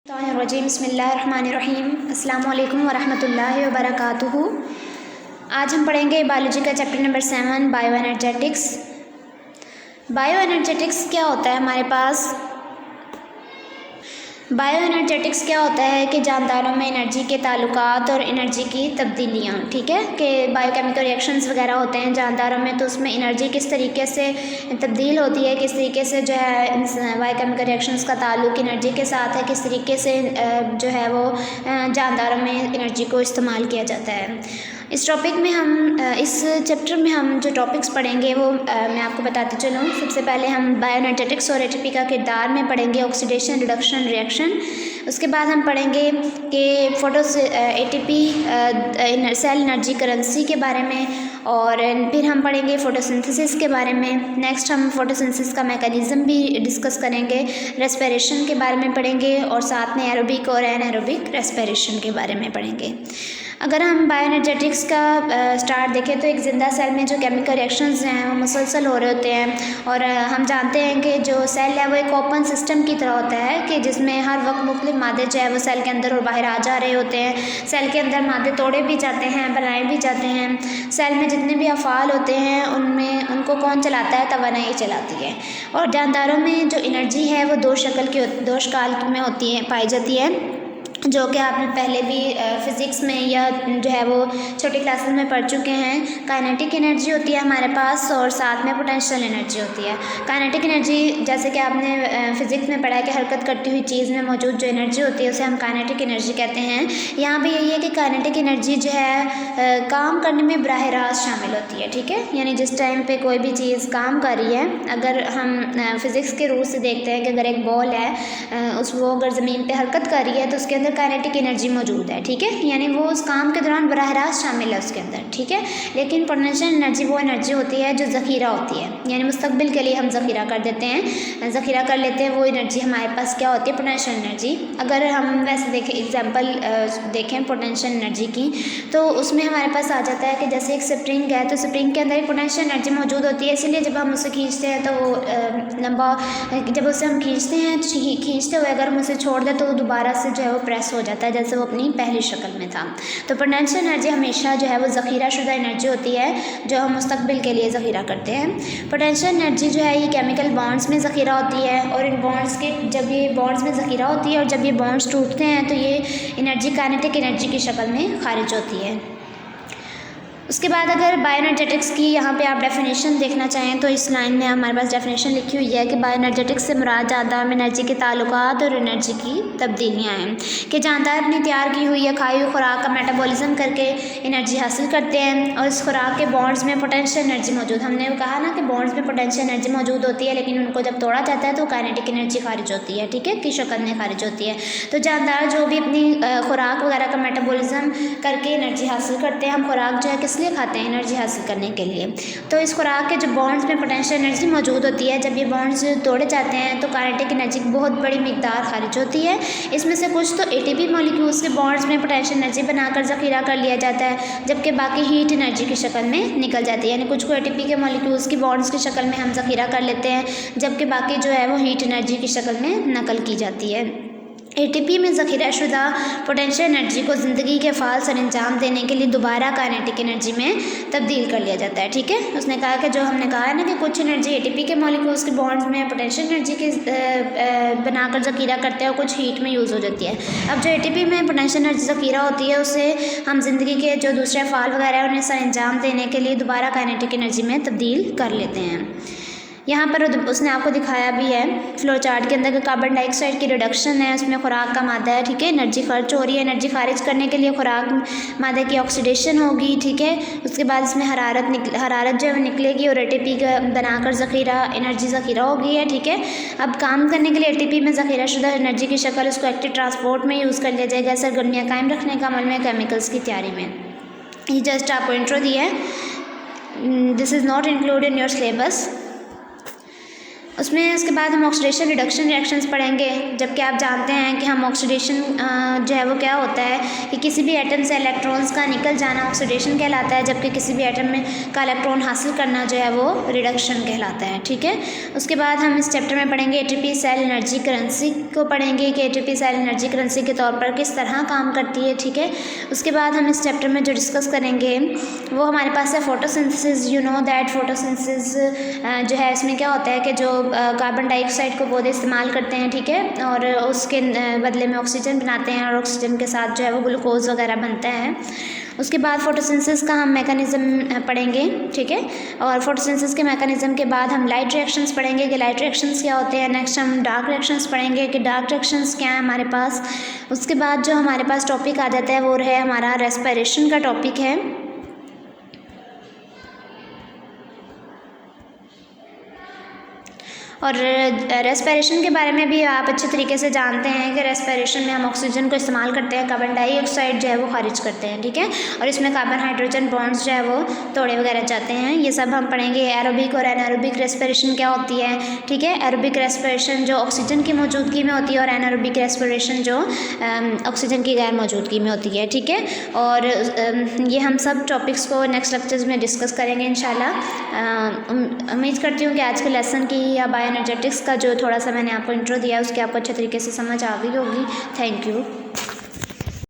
रजीम बिस्मिल्लाहिर्रहमानिर्रहीम अस्सलामु अलैकुम वरहमतुल्लाहि वबरकातुहू। आज हम पढ़ेंगे बायोलॉजी का chapter number 7 bio energetics. Bio energetics क्या होता है हमारे पास? बायो एनर्जेटिक्स क्या होता है कि जानदारों में एनर्जी के ताल्लुकात और एनर्जी की तब्दीलियाँ, ठीक है, कि बायोकेमिकल रिएक्शंस वगैरह होते हैं जानदारों में, तो उसमें एनर्जी किस तरीके से तब्दील होती है, किस तरीके से जो है बायोकेमिकल रिएक्शंस का ताल्लुक एनर्जी के साथ है, किस तरीके से जो है वो जानदारों में एनर्जी को इस्तेमाल किया जाता है। इस टॉपिक में हम इस चैप्टर में हम जो टॉपिक्स पढ़ेंगे वो मैं आपको बताती चलूँ। सबसे पहले हम बायो एनर्जेटिक्स और एटीपी का किरदार में पढ़ेंगे, ऑक्सीडेशन, रिडक्शन, रिएक्शन। उसके बाद हम पढ़ेंगे कि एटीपी सेल एनर्जी करेंसी के बारे में, और फिर हम पढ़ेंगे फोटोसिंथेसिस के बारे में। नेक्स्ट हम फोटोसिंथेसिस का मैकेनिज़्म भी डिस्कस करेंगे, रेस्पिरेशन के बारे में पढ़ेंगे, और साथ में एरोबिक और एनारोबिक रेस्पिरेशन के बारे में पढ़ेंगे। अगर हम बायो एनर्जेटिक्स का स्टार्ट देखें तो एक ज़िंदा सेल में जो केमिकल रिएक्शंस हैं वो मुसलसल हो रहे होते हैं, और हम जानते हैं कि जो सेल है वो एक ओपन सिस्टम की तरह होता है कि जिसमें हर वक्त मुख्तलिफ मादे जो है वो सेल के अंदर और बाहर आ जा रहे होते हैं। सेल के अंदर मादे तोड़े भी जाते हैं, बनाए भी जाते हैं। सेल में जितने भी अफ़ाल होते हैं उनमें उनको कौन चलाता है? तवानाई चलाती है। और जानदारों में जो एनर्जी है वो दो शक्ल में होती है, पाई जाती है, जो कि आपने पहले भी फ़िज़िक्स में या जो है वो छोटी क्लासेस में पढ़ चुके हैं। काइनेटिक एनर्जी होती है हमारे पास, और साथ में पोटेंशियल एनर्जी होती है। काइनेटिक एनर्जी जैसे कि आपने फ़िज़िक्स में पढ़ा है कि हरकत करती हुई चीज़ में मौजूद जो एनर्जी होती है उसे हम काइनेटिक एनर्जी कहते हैं। यहाँ भी यही है कि काइनेटिक एनर्जी जो है काम करने में बराह रास्त शामिल होती है, ठीक है। यानी जिस टाइम पे कोई भी चीज़ काम कर रही है, अगर हम फ़िज़िक्स के रूल से देखते हैं कि अगर एक बॉल है वो अगर ज़मीन पर हरकत कर रही है तो उसके अंदर काइनेटिक एनर्जी मौजूद है, ठीक है। यानी वो उस काम के दौरान बराह रास्त शामिल है उसके अंदर, ठीक है। लेकिन पोटेंशियल एनर्जी वो एनर्जी होती है जो ज़ख़ीरा होती है, यानी मुस्तक़बिल के लिए हम ज़ख़ीरा कर देते हैं, ज़ख़ीरा कर लेते हैं। वो एनर्जी हमारे पास क्या होती है? Potential energy. अगर हम वैसे देखें एग्जांपल देखें पोटेंशियल एनर्जी की, तो उसमें हमारे पास आ जाता है कि जैसे एक स्प्रिंग है, तो स्प्रिंग के अंदर एक पोटेंशियल एनर्जी मौजूद होती है, इसलिए जब हम उसे खींचते हैं तो वो लंबा, जब उसे हम खींचते हैं तो खींचते हुए अगर हम उसे छोड़ दें तो दोबारा से जो है वो प्रेस हो जाता है जैसे वो अपनी पहली शक्ल में था। तो पोटेंशियल एनर्जी हमेशा जो है वो ज़ख़ीरा शुदा एनर्जी होती है जो हम मुस्तक़बिल के लिए ज़ख़ीरा करते हैं। पोटेंशियल एनर्जी जो है ये केमिकल बॉन्ड्स में ज़ख़ीरा होती है, और इन बॉन्ड्स के जब ये बॉन्ड्स में ज़ख़ीरा होती है और जब ये बॉन्ड्स टूटते हैं तो ये एनर्जी काइनेटिक एनर्जी की शक्ल में खारिज होती है। उसके बाद अगर बायो एनर्जेटिक्स की यहाँ पे आप डेफिनेशन देखना चाहें तो इस लाइन में हमारे पास डेफिनेशन लिखी हुई है कि बायो एनर्जेटिक्स से मुराद जानदार में एनर्जी के ताल्लुकात और एनर्जी की तब्दीलियाँ हैं, कि जानदार अपनी तैयार की हुई या खाई हुई खुराक का मेटाबॉलिज्म करके एनर्जी हासिल करते हैं, और इस खुराक के बॉन्ड्स में पोटेंशियल एनर्जी मौजूद, हमने कहा ना कि बॉन्ड्स में पोटेंशियल एनर्जी मौजूद होती है, लेकिन उनको जब तोड़ा जाता है तो काइनेटिक एनर्जी खारिज होती है, ठीक है, की शक्ल में खारिज होती है। तो जानदार जो भी अपनी खुराक वगैरह का मेटाबॉलिज्म करके एनर्जी हासिल करते हैं, हम खुराक जो है किस लिए खाते हैं? एनर्जी हासिल करने के लिए। तो इस खुराक के जो बॉन्ड्स में पोटेंशियल एनर्जी मौजूद होती है, जब ये बॉन्ड्स तोड़े जाते हैं तो काइनेटिक एनर्जी की बहुत बड़ी मिकदार खारिज होती है। इसमें से कुछ तो एटीपी मॉलिक्यूल्स के बॉन्ड्स में पोटेंशियल एनर्जी बनाकर ज़ख़ीरा कर लिया जाता है, जबकि बाकी हीट एनर्जी की शक्ल में निकल जाती है। यानी कुछ को एटीपी के मॉलिक्यूल्स की बॉन्ड्स की शक्ल में हम ज़ख़ीरा कर लेते हैं, जबकि बाकी जो है वो हीट एनर्जी की शक्ल में नकल की जाती है। एटीपी में ज़ख़ीरा शुदा पोटेंशियल एनर्जी को ज़िंदगी के फ़ाल सर अंजाम देने के लिए दोबारा काइनेटिक एनर्जी में तब्दील कर लिया जाता है, ठीक है। उसने कहा कि जो हमने कहा है ना कि कुछ एनर्जी एटीपी के मॉलिक्यूल्स के बॉन्ड्स में पोटेंशियल एनर्जी के बनाकर ज़ख़ीरा करते हैं और कुछ हीट में यूज़ हो जाती है। अब जो एटीपी में पोटेंशियल एनर्जी ज़ख़ीरा होती है उसे हम ज़िंदगी के जो दूसरे फ़ाल वगैरह है उन्हें सर अंजाम देने के लिए दोबारा काइनेटिक एनर्जी में तब्दील कर लेते हैं। यहाँ पर उसने आपको दिखाया भी है फ्लो चार्ट के अंदर कि कार्बन डाइऑक्साइड की रिडक्शन है, उसमें खुराक का मादा है, ठीक है, एनर्जी खर्च हो रही है, एनर्जी खारिज करने के लिए खुराक मादे की ऑक्सीडेशन होगी, ठीक है। उसके बाद इसमें हरारत जो है वो निकलेगी और एटीपी का बनाकर एनर्जी ज़ख़ीरा होगी है, ठीक है। अब काम करने के लिए एटीपी में ज़ख़ीरा शुदा एनर्जी की शक्ल उसको एक्टिव ट्रांसपोर्ट में यूज़ कर लिया जाएगा, सरगर्मियाँ कायम रखने का अमल में, केमिकल्स की तैयारी में। ये जस्ट आपको इंट्रो दिया है, this is not include in your syllabus. उसमें उसके बाद हम ऑक्सीडेशन रिडक्शन रिएक्शंस पढ़ेंगे, जबकि आप जानते हैं कि हम ऑक्सीडेशन जो है वो क्या होता है कि किसी भी एटम से इलेक्ट्रॉन्स का निकल जाना ऑक्सीडेशन कहलाता है, जबकि किसी भी एटम में का इलेक्ट्रॉन हासिल करना जो है वो रिडक्शन कहलाता है। ठीक है, उसके बाद हम इस चैप्टर में पढ़ेंगे एटीपी सेल एनर्जी करेंसी को पढ़ेंगे कि एटीपी सेल एनर्जी करेंसी के तौर पर किस तरह काम करती है। ठीक है, उसके बाद हम इस चैप्टर में जो डिस्कस करेंगे वो हमारे पास है photosynthesis. You know that photosynthesis जो है इसमें क्या होता है कि जो कार्बन डाइऑक्साइड को पौधे इस्तेमाल करते हैं, ठीक है, और उसके बदले में ऑक्सीजन बनाते हैं और ऑक्सीजन के साथ जो है वो ग्लूकोज वगैरह बनता है। उसके बाद फोटोसिंथेसिस का हम मैकेनिज़्म पढ़ेंगे। ठीक है, और फोटोसिंथेसिस के मैकेनिज़्म के बाद हम लाइट रिएक्शंस पढ़ेंगे कि लाइट रिएक्शंस क्या होते हैं। नेक्स्ट हम डार्क रिएक्शंस पढ़ेंगे कि डार्क रिएक्शंस क्या है हमारे पास। उसके बाद जो हमारे पास टॉपिक आ जाता है वो है हमारा रेस्पिरेशन का टॉपिक है। और रेस्पिरेशन के बारे में भी आप अच्छे तरीके से जानते हैं कि रेस्पिरेशन में हम ऑक्सीजन को इस्तेमाल करते हैं, कार्बन डाइऑक्साइड जो है वो खारिज करते हैं। ठीक है, और इसमें कार्बन हाइड्रोजन बॉन्ड्स जो है वो तोड़े वगैरह जाते हैं। ये सब हम पढ़ेंगे। एरोबिक और एनारोबिक रेस्पिरेशन क्या होती है। ठीक है, एरोबिक रेस्पिरेशन जो ऑक्सीजन की मौजूदगी में होती है और एनारोबिक रेस्पिरेशन जो ऑक्सीजन की गैर मौजूदगी में होती है। ठीक है, और ये हम सब टॉपिक्स को नेक्स्ट लेक्चर्स में डिस्कस करेंगे इंशाल्लाह। उम्मीद करती हूँ कि आज के लेसन की या बायो एनर्जेटिक्स का जो थोड़ा सा मैंने आपको इंट्रो दिया उसकी आपको अच्छे तरीके से समझ आ गई होगी। Thank you.